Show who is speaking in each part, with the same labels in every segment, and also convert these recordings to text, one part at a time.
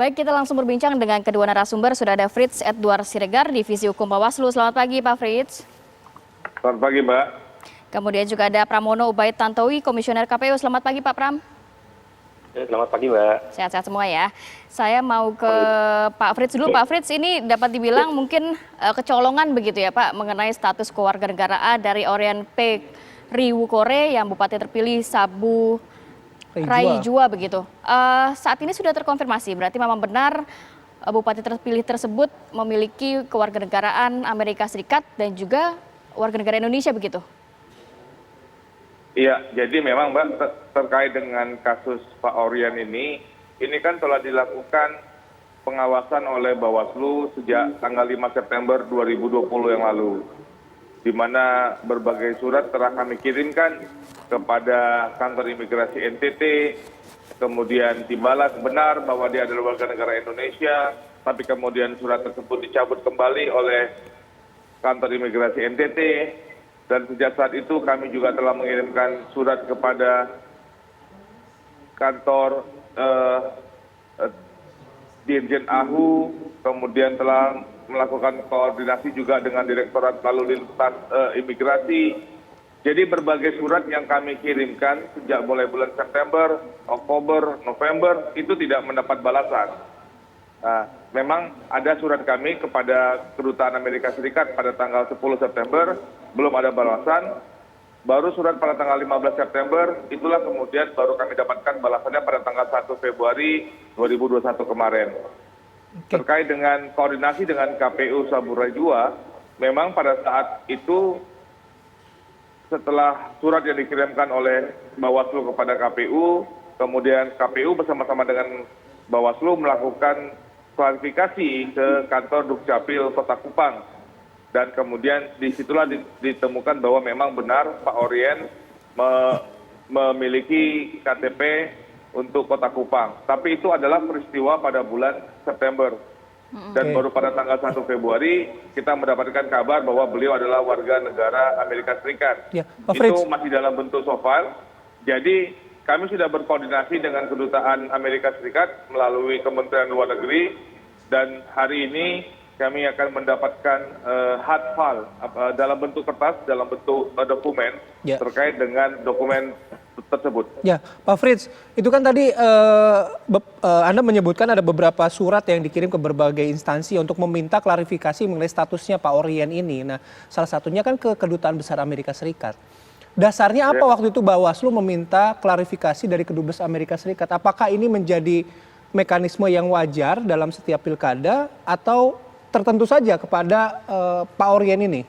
Speaker 1: Baik, kita langsung berbincang dengan kedua narasumber. Sudah ada Frits Edward Siregar, Divisi Hukum Bawaslu. Selamat pagi, Pak Frits.
Speaker 2: Selamat pagi, Mbak.
Speaker 1: Kemudian juga ada Pramono Ubaid Tantowi, Komisioner KPU. Selamat pagi, Pak Pram.
Speaker 3: Selamat pagi, Mbak.
Speaker 1: Sehat-sehat semua ya. Saya mau ke Pak Frits dulu. Pak Frits, ini dapat dibilang mungkin kecolongan begitu ya, Pak, mengenai status kewarganegaraan dari Orien P. Riwukore yang Bupati terpilih Sabu Raijua begitu. Saat ini sudah terkonfirmasi, berarti memang benar Bupati terpilih tersebut memiliki kewarganegaraan Amerika Serikat dan juga warga negara Indonesia begitu?
Speaker 2: Iya, jadi memang Mbak terkait dengan kasus Pak Orien ini kan telah dilakukan pengawasan oleh Bawaslu sejak tanggal 5 September 2020 yang lalu. Di mana berbagai surat telah kami kirimkan kepada kantor imigrasi NTT, kemudian dibalas benar bahwa dia adalah warga negara Indonesia, tapi kemudian surat tersebut dicabut kembali oleh kantor imigrasi NTT, dan sejak saat itu kami juga telah mengirimkan surat kepada kantor Dirjen AHU, kemudian telah melakukan koordinasi juga dengan Direktorat Lalu Lintas Imigrasi. Jadi berbagai surat yang kami kirimkan sejak mulai bulan September, Oktober, November itu tidak mendapat balasan. Nah, memang ada surat kami kepada Kedutaan Amerika Serikat pada tanggal 10 September, belum ada balasan. Baru surat pada tanggal 15 September, itulah kemudian baru kami dapatkan balasannya pada tanggal 1 Februari 2021 kemarin. Terkait dengan koordinasi dengan KPU Sabu Raijua, memang pada saat itu setelah surat yang dikirimkan oleh Bawaslu kepada KPU, kemudian KPU bersama-sama dengan Bawaslu melakukan klarifikasi ke kantor Dukcapil Kota Kupang. Dan kemudian disitulah ditemukan bahwa memang benar Pak Orien memiliki KTP untuk Kota Kupang. Tapi itu adalah peristiwa pada bulan September. Dan baru pada tanggal 1 Februari kita mendapatkan kabar bahwa beliau adalah warga negara Amerika Serikat.
Speaker 4: Ya, Pak Frits.
Speaker 2: Itu masih dalam bentuk soft file. Jadi kami sudah berkoordinasi dengan Kedutaan Amerika Serikat melalui Kementerian Luar Negeri. Dan hari ini kami akan mendapatkan hard file dalam bentuk kertas, dalam bentuk dokumen terkait dengan dokumen tersebut.
Speaker 4: Ya, Pak Frits, itu kan tadi Anda menyebutkan ada beberapa surat yang dikirim ke berbagai instansi untuk meminta klarifikasi mengenai statusnya Pak Orien ini. Nah, salah satunya kan ke Kedutaan Besar Amerika Serikat. Dasarnya apa waktu itu Bawaslu meminta klarifikasi dari Kedubes Amerika Serikat? Apakah ini menjadi mekanisme yang wajar dalam setiap pilkada atau tertentu saja kepada Pak Orien ini?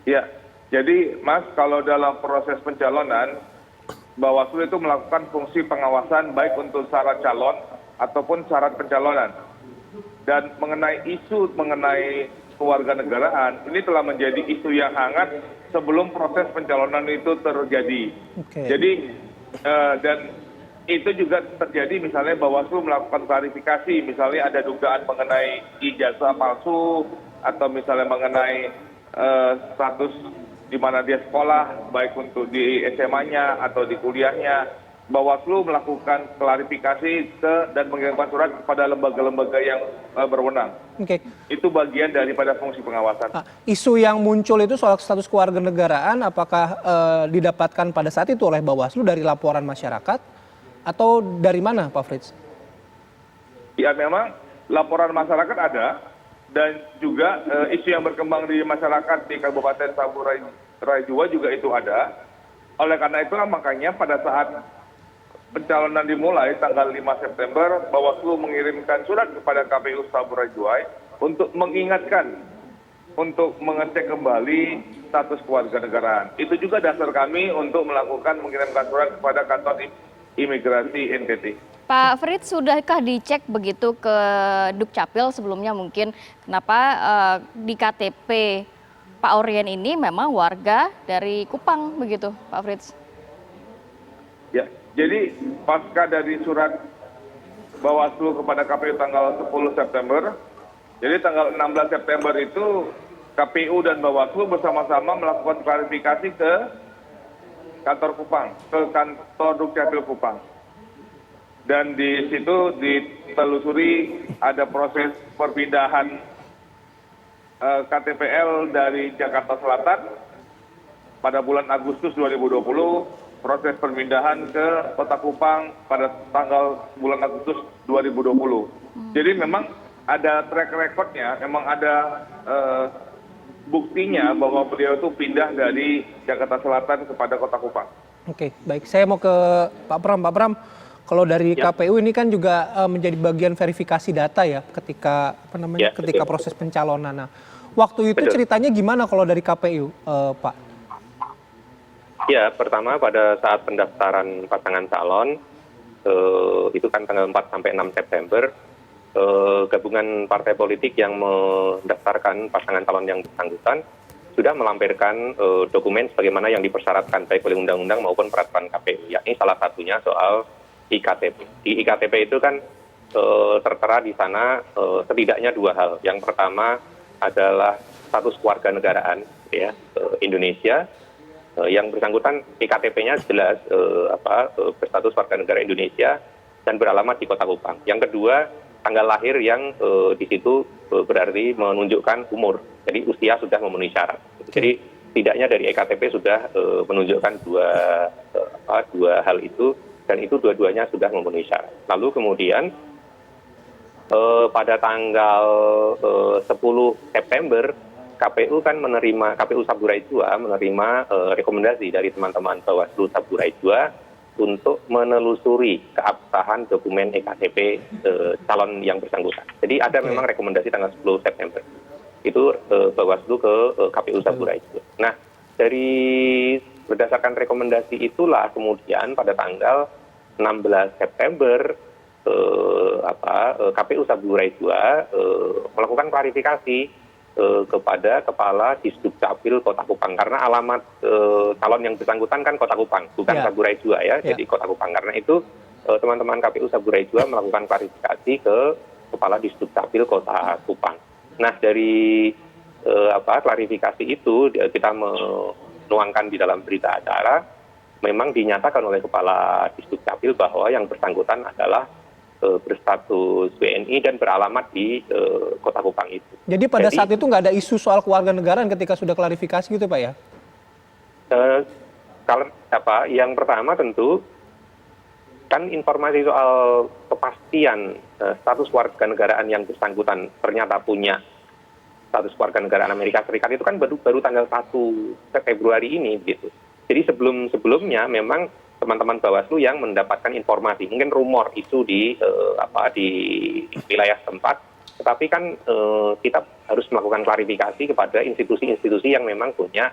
Speaker 2: Ya, jadi Mas, kalau dalam proses pencalonan, Bawaslu itu melakukan fungsi pengawasan baik untuk syarat calon ataupun syarat pencalonan. Dan mengenai isu mengenai kewarganegaraan, ini telah menjadi isu yang hangat sebelum proses pencalonan itu terjadi. Jadi, dan itu juga terjadi misalnya Bawaslu melakukan klarifikasi, misalnya ada dugaan mengenai ijazah palsu, atau misalnya mengenai status di mana dia sekolah, baik untuk di SMA-nya atau di kuliahnya. Bawaslu melakukan klarifikasi dan mengirimkan surat kepada lembaga-lembaga yang berwenang. Itu bagian daripada fungsi pengawasan.
Speaker 4: Isu yang muncul itu soal status kewarganegaraan, apakah didapatkan pada saat itu oleh Bawaslu dari laporan masyarakat atau dari mana, Pak Frits?
Speaker 2: Ya, memang laporan masyarakat ada, dan juga isu yang berkembang di masyarakat di Kabupaten Sabu Raijua juga itu ada. Oleh karena itulah makanya pada saat pencalonan dimulai tanggal 5 September, Bawaslu mengirimkan surat kepada KPU Sabu Raijua untuk mengingatkan untuk mengecek kembali status kewarganegaraan. Itu juga dasar kami untuk mengirimkan surat kepada kantor imigrasi NTT.
Speaker 1: Pak Frits, sudahkah dicek begitu ke Dukcapil sebelumnya mungkin kenapa di KTP Pak Orien ini memang warga dari Kupang begitu, Pak Frits?
Speaker 2: Ya, jadi pasca dari surat Bawaslu kepada KPU tanggal 10 September, jadi tanggal 16 September itu KPU dan Bawaslu bersama-sama melakukan klarifikasi ke kantor Kupang, ke kantor Dukcapil Kupang. dan di situ ditelusuri ada proses perpindahan KTPL dari Jakarta Selatan pada bulan Agustus 2020, proses perpindahan ke Kota Kupang pada tanggal bulan Agustus 2020. Jadi memang ada track recordnya, memang ada buktinya bahwa beliau itu pindah dari Jakarta Selatan kepada Kota Kupang.
Speaker 4: Oke, baik. Saya mau ke Pak Pram. Pak Pram, kalau dari KPU ini kan juga menjadi bagian verifikasi data ya ketika ketika proses pencalonan. Nah, waktu itu ceritanya gimana kalau dari KPU, Pak?
Speaker 3: Ya, pertama pada saat pendaftaran pasangan calon, itu kan tanggal 4 sampai 6 September, gabungan partai politik yang mendaftarkan pasangan calon yang bersangkutan sudah melampirkan dokumen sebagaimana yang dipersyaratkan baik oleh undang-undang maupun peraturan KPU, yakni salah satunya soal IKTP. Di IKTP itu kan tertera di sana setidaknya dua hal. Yang pertama adalah status kewarganegaraan ya, Indonesia. Yang bersangkutan IKTP-nya jelas berstatus warga negara Indonesia dan beralamat di Kota Kupang. Yang kedua, tanggal lahir yang di situ berarti menunjukkan umur. Jadi usia sudah memenuhi syarat. Jadi tidaknya dari EKTP sudah menunjukkan dua hal itu, dan itu dua-duanya sudah memenuhi syarat. Lalu kemudian pada tanggal 10 September KPU kan KPU Saburai Jua menerima rekomendasi dari teman-teman Bawaslu Saburai Jua untuk menelusuri keabsahan dokumen EKTP calon yang bersangkutan. Jadi ada memang rekomendasi tanggal 10 September. Itu Bawaslu ke KPU Saburai Jua. Nah, berdasarkan rekomendasi itulah kemudian pada tanggal 16 September KPU Saburai Jua melakukan klarifikasi kepada Kepala Disdukcapil Kota Kupang, karena alamat calon yang bersangkutan kan Kota Kupang, bukan Saburai Jua ya, jadi Kota Kupang. Karena itu teman-teman KPU Saburai Jua melakukan klarifikasi ke Kepala Disdukcapil Kota Kupang. Nah, dari klarifikasi itu kita menuangkan di dalam berita acara, memang dinyatakan oleh Kepala Disdukcapil bahwa yang bersangkutan adalah berstatus WNI dan beralamat di Kota Kupang itu.
Speaker 4: Jadi pada saat itu nggak ada isu soal kewarganegaraan ketika sudah klarifikasi gitu, Pak ya?
Speaker 3: Yang pertama tentu kan informasi soal kepastian status warganegaraan yang bersangkutan ternyata punya status warganegaraan Amerika Serikat itu kan baru tanggal 1 Februari ini gitu. Jadi sebelumnya memang teman-teman Bawaslu yang mendapatkan informasi, mungkin rumor isu di wilayah tempat, tetapi kan kita harus melakukan klarifikasi kepada institusi-institusi yang memang punya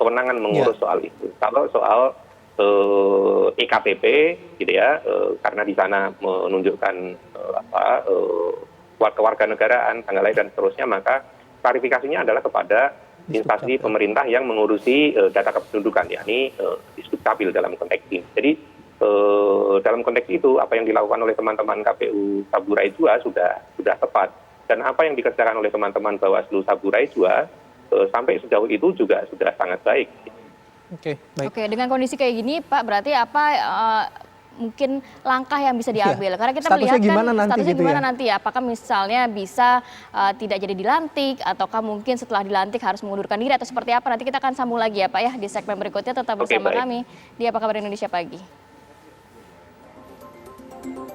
Speaker 3: kewenangan mengurus soal itu. Kalau soal EKTP gitu ya, karena di sana menunjukkan kewarganegaraan, tanggal lahir dan seterusnya, maka klarifikasinya adalah kepada instansi pemerintah yang mengurusi data kependudukan, yakni Disdukcapil dalam konteks ini. Jadi dalam konteks itu apa yang dilakukan oleh teman-teman KPU Saburai Jua sudah tepat, dan apa yang dikerjakan oleh teman-teman Bawaslu Saburai Jua sampai sejauh itu juga sudah sangat baik.
Speaker 4: Oke, baik.
Speaker 1: Oke, dengan kondisi kayak gini, Pak, berarti apa mungkin langkah yang bisa diambil? Karena kita melihat kan statusnya gimana nanti ya? Apakah misalnya bisa tidak jadi dilantik, ataukah mungkin setelah dilantik harus mengundurkan diri, atau seperti apa? Nanti kita akan sambung lagi ya Pak ya di segmen berikutnya. Tetap bersama kami di Apa Kabar Indonesia Pagi.